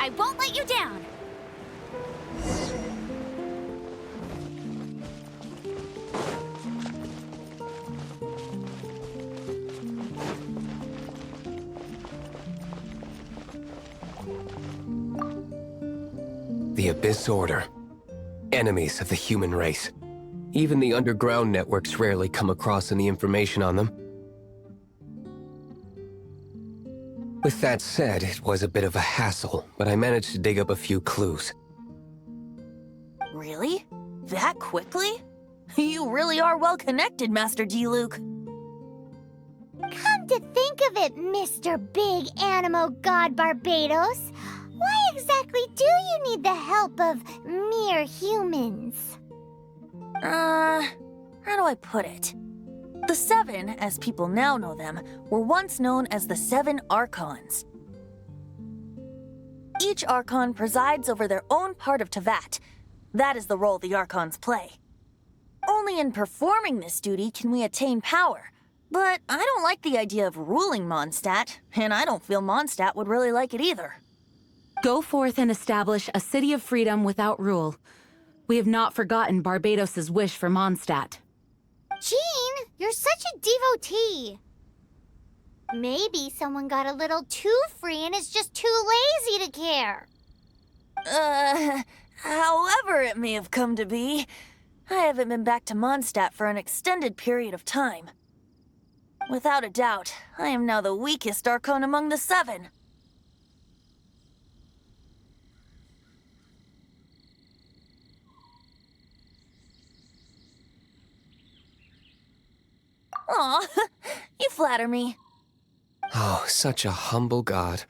I won't let you down! The Abyss Order. Enemies of the human race. Even the underground networks rarely come across any information on them. With that said, it was a bit of a hassle, but I managed to dig up a few clues. Really? That quickly? You really are well connected, Master D-Luke. Come to think of it, Mr. Big Animo God Barbados, why exactly do you need the help of mere humans? How do I put it? The Seven, as people now know them, were once known as the Seven Archons. Each Archon presides over their own part of Teyvat. That is the role the Archons play. Only in performing this duty can we attain power. But I don't like the idea of ruling Mondstadt, and I don't feel Mondstadt would really like it either. Go forth and establish a city of freedom without rule. We have not forgotten Barbados's wish for Mondstadt. Jean, you're such a devotee. Maybe someone got a little too free and is just too lazy to care. However it may have come to be, I haven't been back to Mondstadt for an extended period of time. Without a doubt, I am now the weakest Archon among the Seven. Aw, you flatter me. Oh, such a humble god.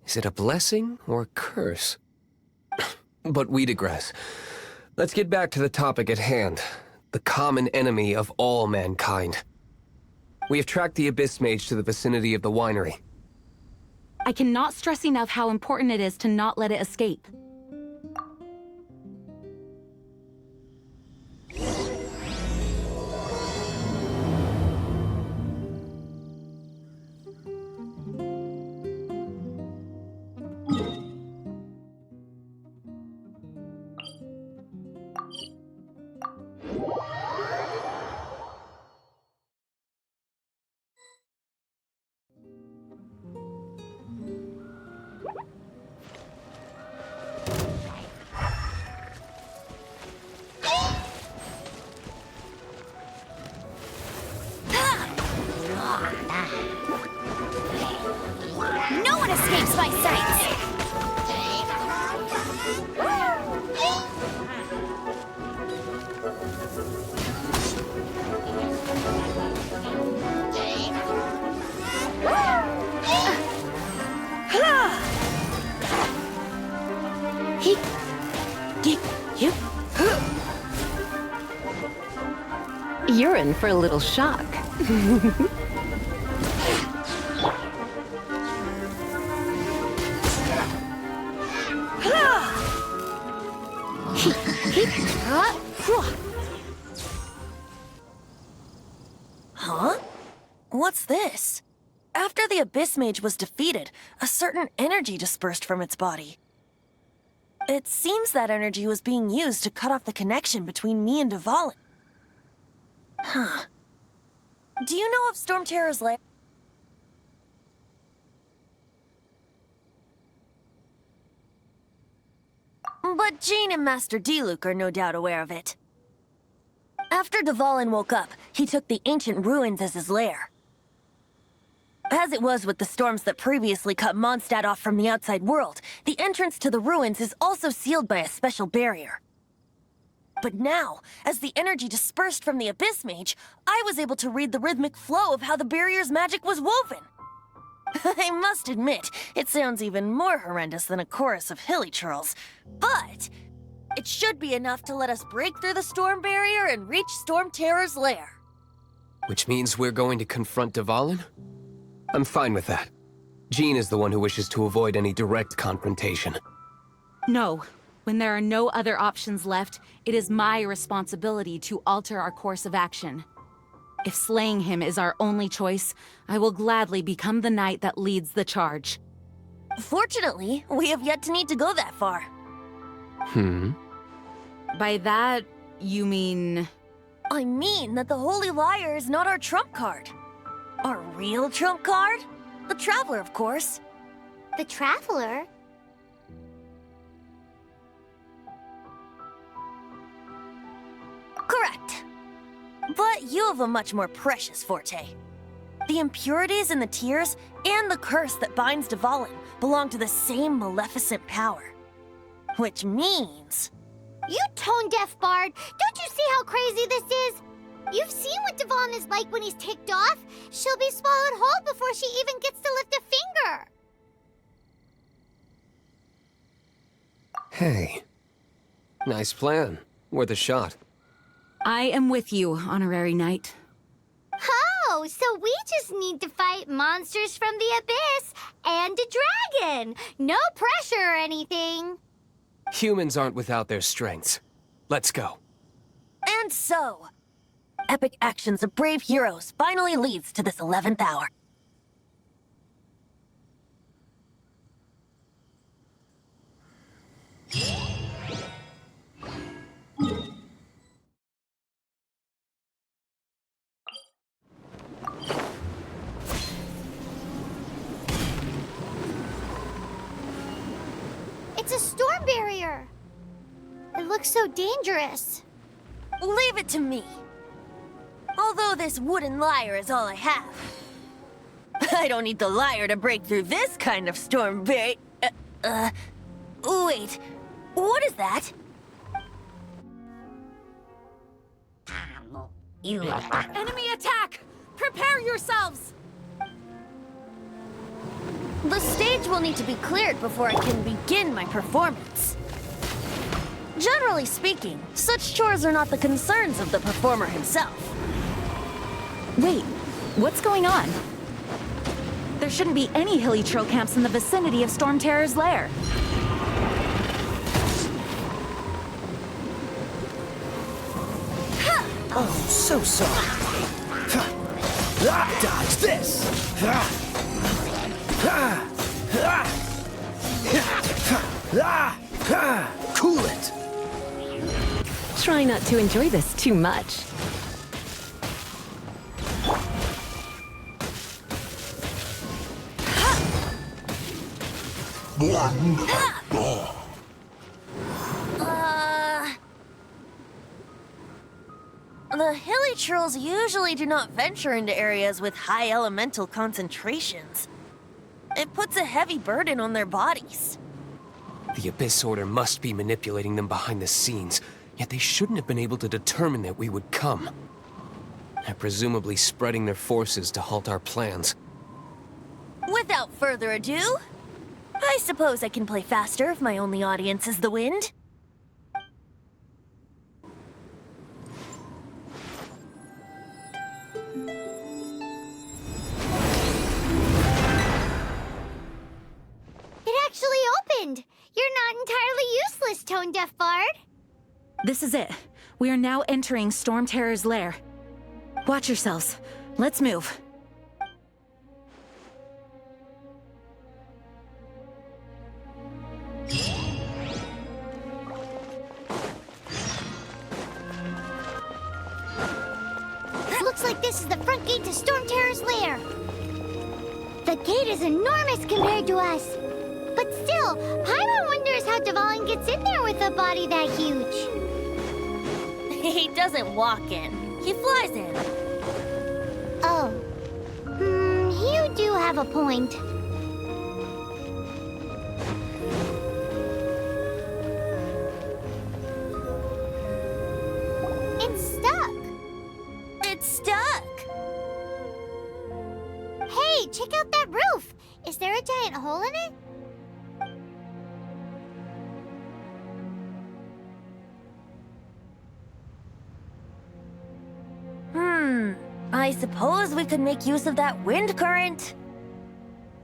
Is it a blessing or a curse? But we digress. Let's get back to the topic at hand. The common enemy of all mankind. We have tracked the Abyss Mage to the vicinity of the winery. I cannot stress enough how important it is to not let it escape. No one escapes my sights! You're in for a little shock. Huh? What's this? After the Abyss Mage was defeated, a certain energy dispersed from its body. It seems that energy was being used to cut off the connection between me and Dvalin. Huh. Do you know of Storm Terror's lair? But Jean and Master D-Luke are no doubt aware of it. After Dvalin woke up, he took the ancient ruins as his lair. As it was with the storms that previously cut Mondstadt off from the outside world, the entrance to the ruins is also sealed by a special barrier. But now, as the energy dispersed from the Abyss Mage, I was able to read the rhythmic flow of how the barrier's magic was woven. I must admit, it sounds even more horrendous than a chorus of hilly churls, but it should be enough to let us break through the storm barrier and reach Storm Terror's lair. Which means we're going to confront Dvalin? I'm fine with that. Jean is the one who wishes to avoid any direct confrontation. No. When there are no other options left, it is my responsibility to alter our course of action. If slaying him is our only choice, I will gladly become the knight that leads the charge. Fortunately, we have yet to need to go that far. By that, you mean... I mean that the Holy Liar is not our trump card. Our real trump card? The Traveler, of course. The Traveler? Correct. But you have a much more precious forte. The impurities in the tears and the curse that binds Dvalin belong to the same maleficent power. Which means... You tone-deaf bard! Don't you see how crazy this is? You've seen what Dvalin is like when he's ticked off. She'll be swallowed whole before she even gets to lift a finger. Hey. Nice plan. Worth a shot. I am with you, Honorary Knight. Oh, so we just need to fight monsters from the abyss and a dragon. No pressure or anything. Humans aren't without their strengths. Let's go. And so, epic actions of brave heroes finally leads to this 11th hour. It's a storm barrier. It looks so dangerous. Leave it to me. Although this wooden lyre is all I have. I don't need the lyre to break through this kind of storm wait, what is that? Enemy attack! Prepare yourselves! The stage will need to be cleared before I can begin my performance. Generally speaking, such chores are not the concerns of the performer himself. Wait, what's going on? There shouldn't be any hilly trail camps in the vicinity of Storm Terror's lair. Oh, so sorry. Dodge this! Cool it! Try not to enjoy this too much. The hilly trolls usually do not venture into areas with high elemental concentrations. It puts a heavy burden on their bodies. The Abyss Order must be manipulating them behind the scenes, yet they shouldn't have been able to determine that we would come. They're presumably spreading their forces to halt our plans. Without further ado, I suppose I can play faster if my only audience is the wind. It actually opened. You're not entirely useless, tone-deaf bard. This is it. We are now entering Storm Terror's lair. Watch yourselves. Let's move. Looks like this is the front gate to Storm Terror's lair. The gate is enormous compared to us. But still, Paimon wonders how Dvalin gets in there with a body that huge. He doesn't walk in. He flies in. Oh. You do have a point. It's stuck. It's stuck. Hey, check out that roof. Is there a giant hole in it? I suppose we could make use of that wind current.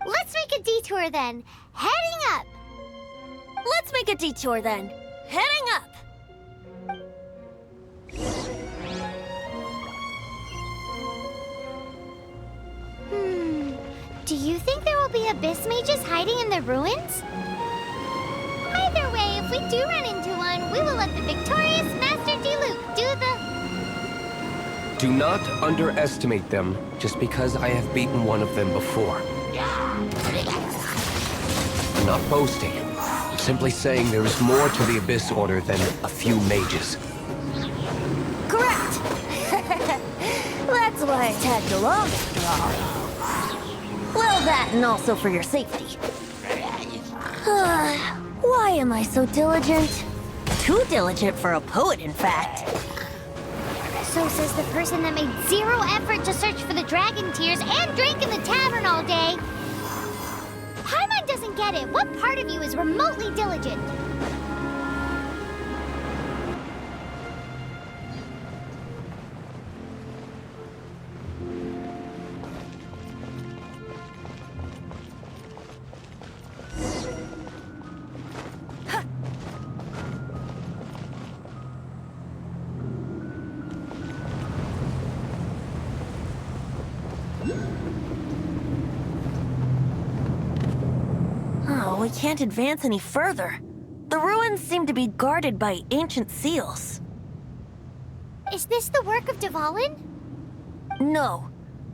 Let's make a detour then. Heading up. Let's make a detour then. Heading up. Do you think there will be abyss mages hiding in the ruins? Either way, if we do run into one, we will let the victorious Master Diluc do the... Do not underestimate them just because I have beaten one of them before. I'm not boasting. I'm simply saying there is more to the Abyss Order than a few mages. Correct! That's why I tagged along after all. Well, that and also for your safety. Why am I so diligent? Too diligent for a poet, in fact. So says the person that made zero effort to search for the dragon tears and drank in the tavern all day. Paimon doesn't get it. What part of you is remotely diligent? Oh, we can't advance any further. The ruins seem to be guarded by ancient seals. Is this the work of Dvalin? No.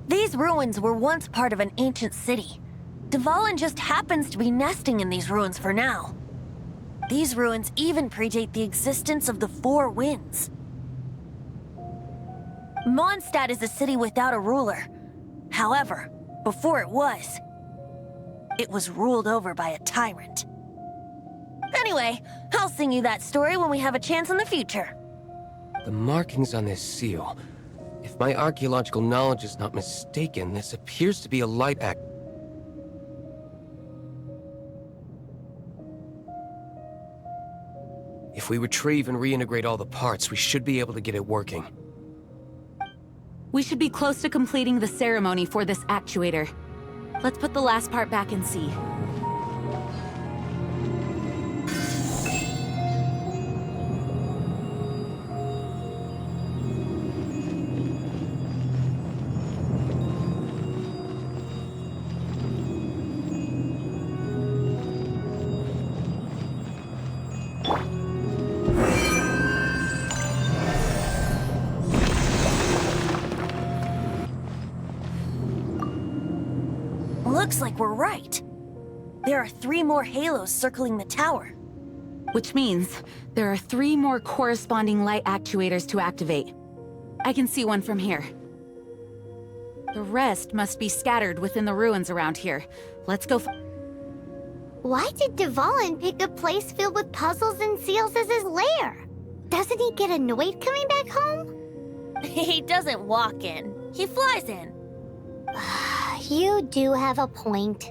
These ruins were once part of an ancient city. Dvalin just happens to be nesting in these ruins for now. These ruins even predate the existence of the Four Winds. Mondstadt is a city without a ruler. However, before it was ruled over by a tyrant. Anyway, I'll sing you that story when we have a chance in the future. The markings on this seal. If my archaeological knowledge is not mistaken, this appears to be a light act. If we retrieve and reintegrate all the parts, we should be able to get it working. We should be close to completing the ceremony for this actuator. Let's put the last part back and see. Looks like we're right. There are 3 more halos circling the tower. Which means there are 3 more corresponding light actuators to activate. I can see one from here. The rest must be scattered within the ruins around here. Let's go. Why did Dvalin pick a place filled with puzzles and seals as his lair? Doesn't he get annoyed coming back home? He doesn't walk in. He flies in. You do have a point.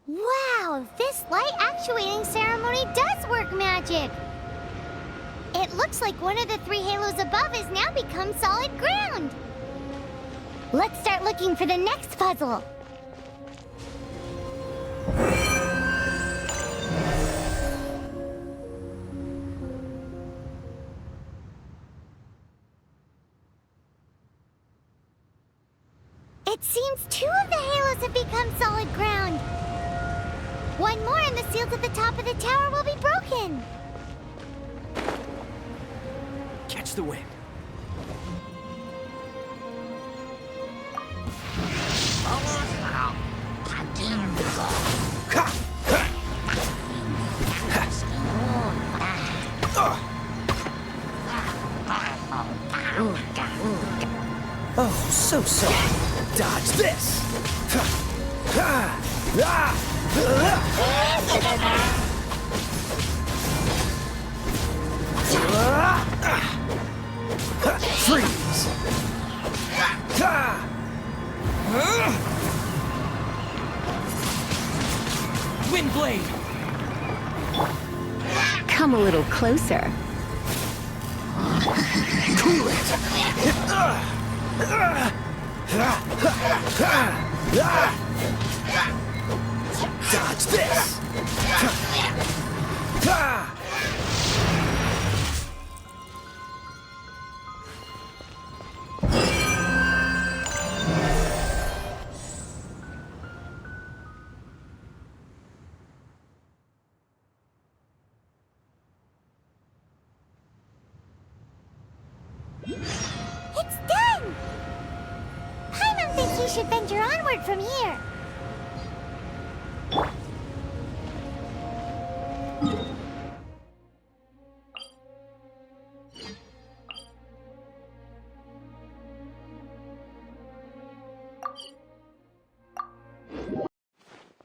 Wow, this light actuating ceremony does work magic! It looks like one of the 3 halos above has now become solid ground! Let's start looking for the next puzzle! It seems 2 of the halos have become solid ground. One more and the seals at the top of the tower will be broken. Catch the wind. Oh, so soft. Dodge this. Freeze. Wind blade. Come a little closer. Cool it. Dodge this. It's done! Paimon thinks we should venture onward from here.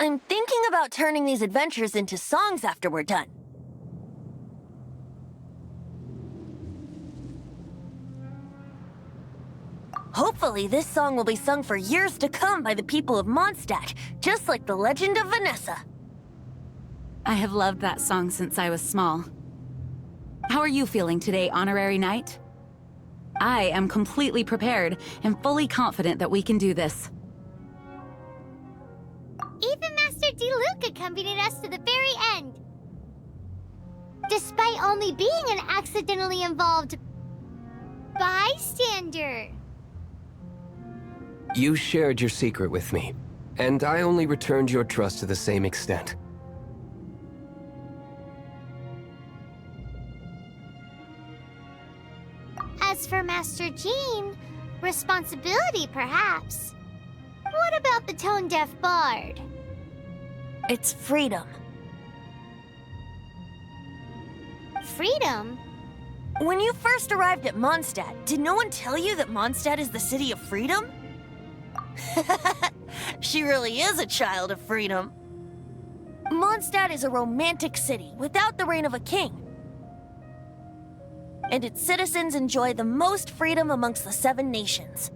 I'm thinking about turning these adventures into songs after we're done. Hopefully, this song will be sung for years to come by the people of Mondstadt, just like the legend of Vanessa. I have loved that song since I was small. How are you feeling today, Honorary Knight? I am completely prepared and fully confident that we can do this. Even Master Diluc accompanied us to the very end. Despite only being an accidentally involved bystander. You shared your secret with me, and I only returned your trust to the same extent. As for Master Jean, responsibility perhaps. What about the tone-deaf bard? It's freedom. Freedom? When you first arrived at Mondstadt, did no one tell you that Mondstadt is the city of freedom? She really is a child of freedom. Mondstadt is a romantic city without the reign of a king. And its citizens enjoy the most freedom amongst the 7 nations.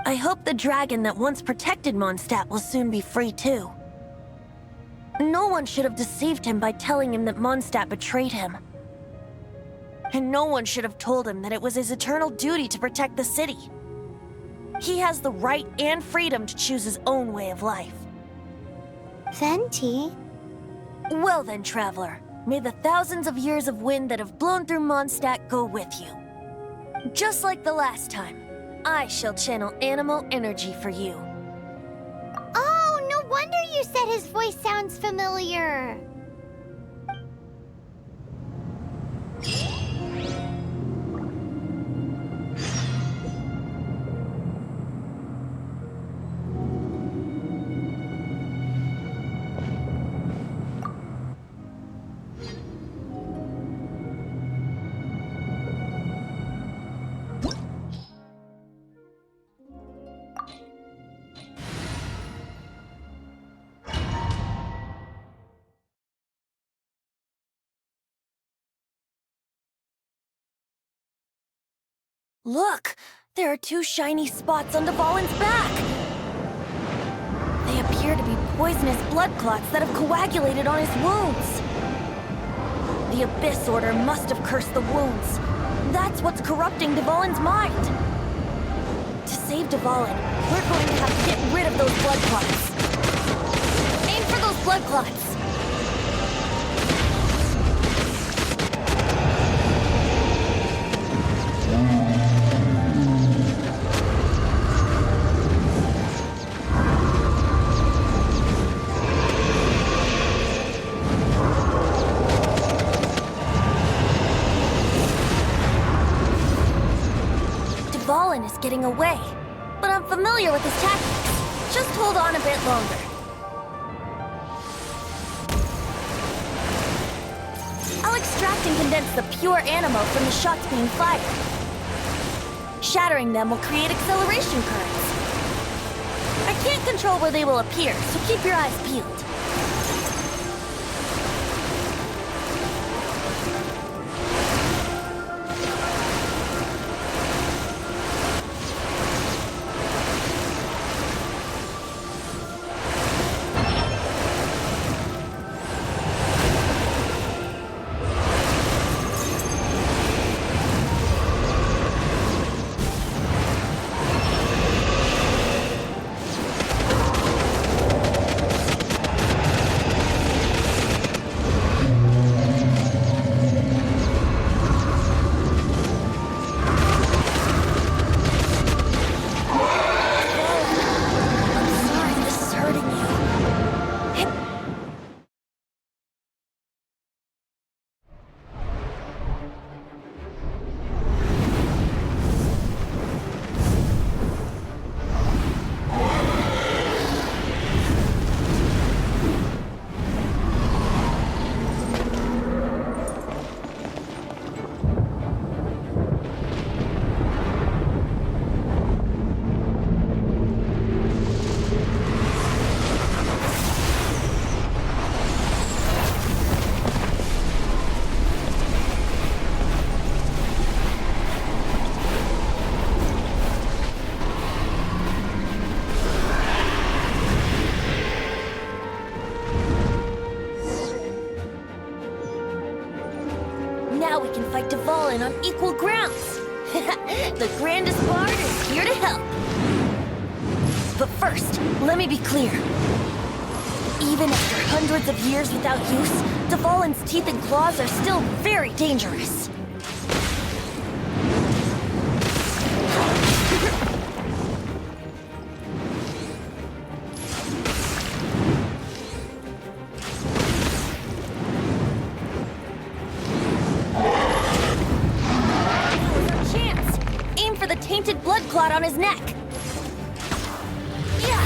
I hope the dragon that once protected Mondstadt will soon be free too. No one should have deceived him by telling him that Mondstadt betrayed him. And no one should have told him that it was his eternal duty to protect the city. He has the right and freedom to choose his own way of life. Venti? Well then, traveler, may the thousands of years of wind that have blown through Mondstadt go with you. Just like the last time, I shall channel animal energy for you. Oh, no wonder you said his voice sounds familiar. Look! There are 2 shiny spots on Dvalin's back! They appear to be poisonous blood clots that have coagulated on his wounds. The Abyss Order must have cursed the wounds. That's what's corrupting Dvalin's mind. To save Dvalin, we're going to have to get rid of those blood clots. Aim for those blood clots! getting away. But I'm familiar with his tactics. Just hold on a bit longer. I'll extract and condense the pure animo from the shots being fired. Shattering them will create acceleration currents. I can't control where they will appear, so keep your eyes peeled. Now we can fight Dvalin on equal grounds. The grandest bard is here to help. But first, let me be clear. Even after hundreds of years without use, Dvalin's teeth and claws are still very dangerous. Tainted blood clot on his neck. Yeah.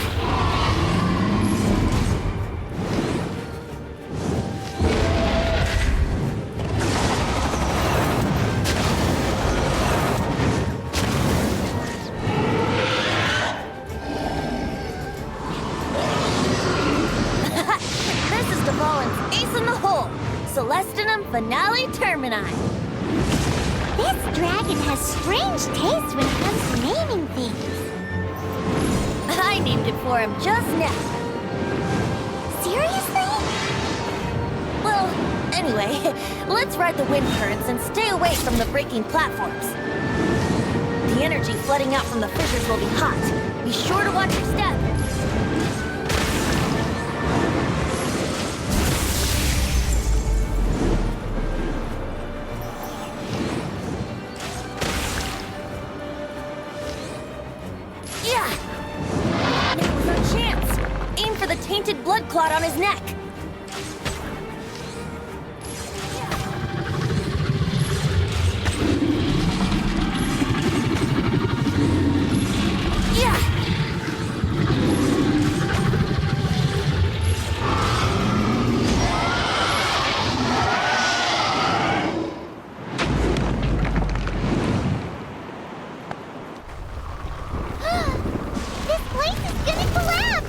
This is Dvalin's ace in the hole. Celestinum Finale Termini. This dragon has strange taste when it comes to naming things. I named it for him just now. Seriously? Well, anyway, let's ride the wind currents and stay away from the breaking platforms. The energy flooding out from the fissures will be hot. Be sure to watch your step. Tainted blood clot on his neck. Yeah. This place is gonna collapse.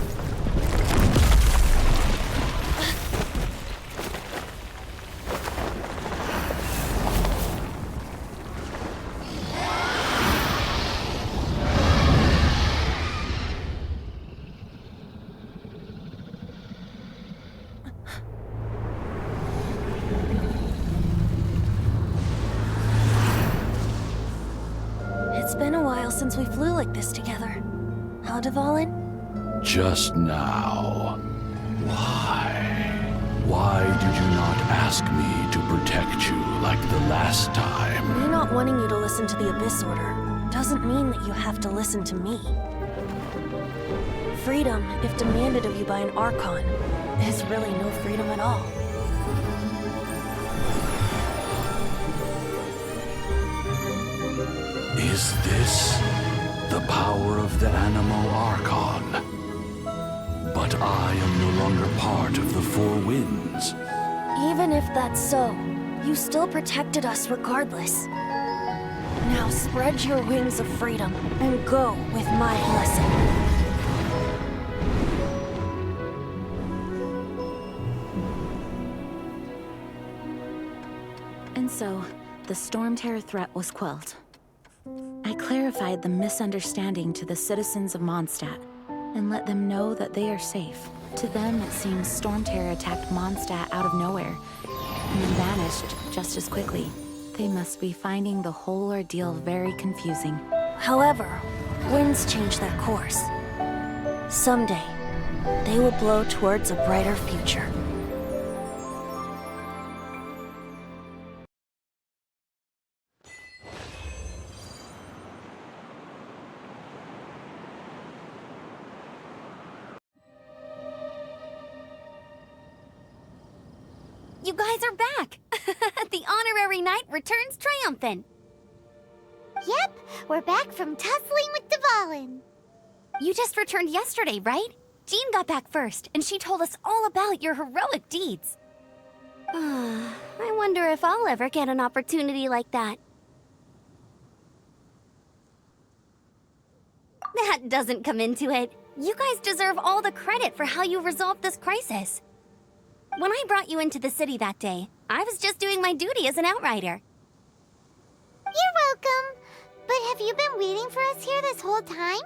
It's been a while since we flew like this together. Huh, Dvalin? Just now. Why? Why did you not ask me to protect you like the last time? Me not wanting you to listen to the Abyss Order doesn't mean that you have to listen to me. Freedom, if demanded of you by an Archon, is really no freedom at all. Is this the power of the Animo Archon. But I am no longer part of the Four Winds. Even if that's so, you still protected us regardless. Now spread your wings of freedom and go with my blessing. And so, the Storm Terror threat was quelled. I clarified the misunderstanding to the citizens of Mondstadt and let them know that they are safe. To them, it seems Storm Terror attacked Mondstadt out of nowhere and then vanished just as quickly. They must be finding the whole ordeal very confusing. However, winds change their course. Someday, they will blow towards a brighter future. You guys are back! The honorary knight returns triumphant. Yep, we're back from tussling with Dvalin. You just returned yesterday, right? Jean got back first, and she told us all about your heroic deeds. I wonder if I'll ever get an opportunity like that. That doesn't come into it. You guys deserve all the credit for how you resolved this crisis. When I brought you into the city that day, I was just doing my duty as an outrider. You're welcome. But have you been waiting for us here this whole time?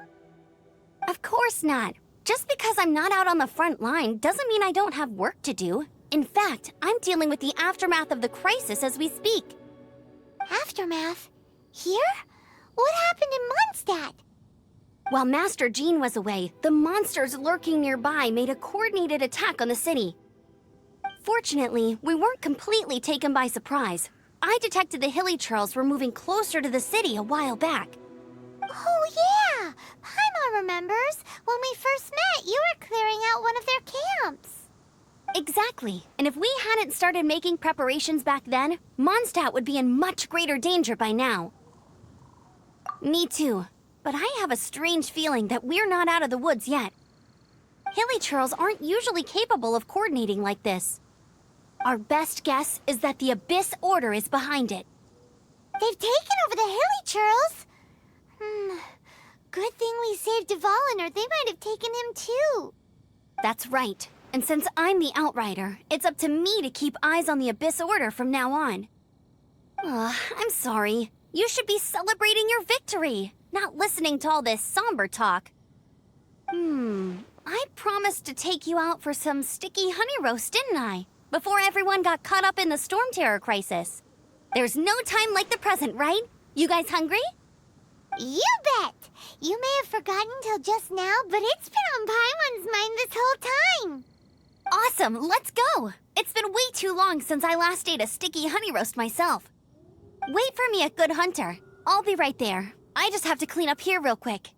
Of course not. Just because I'm not out on the front line doesn't mean I don't have work to do. In fact, I'm dealing with the aftermath of the crisis as we speak. Aftermath? Here? What happened in Mondstadt? While Master Jean was away, the monsters lurking nearby made a coordinated attack on the city. Fortunately, we weren't completely taken by surprise. I detected the Hilly Churls were moving closer to the city a while back. Oh yeah! Paimon remembers. When we first met, you were clearing out one of their camps. Exactly. And if we hadn't started making preparations back then, Mondstadt would be in much greater danger by now. Me too. But I have a strange feeling that we're not out of the woods yet. Hilly Churls aren't usually capable of coordinating like this. Our best guess is that the Abyss Order is behind it. They've taken over the Hilly Churls? Good thing we saved Dvalin, or they might have taken him too. That's right. And since I'm the Outrider, it's up to me to keep eyes on the Abyss Order from now on. I'm sorry. You should be celebrating your victory, not listening to all this somber talk. I promised to take you out for some sticky honey roast, didn't I? Before everyone got caught up in the Storm Terror crisis. There's no time like the present, right? You guys hungry? You bet! You may have forgotten till just now, but it's been on Paimon's mind this whole time. Awesome, let's go! It's been way too long since I last ate a sticky honey roast myself. Wait for me at Good Hunter. I'll be right there. I just have to clean up here real quick.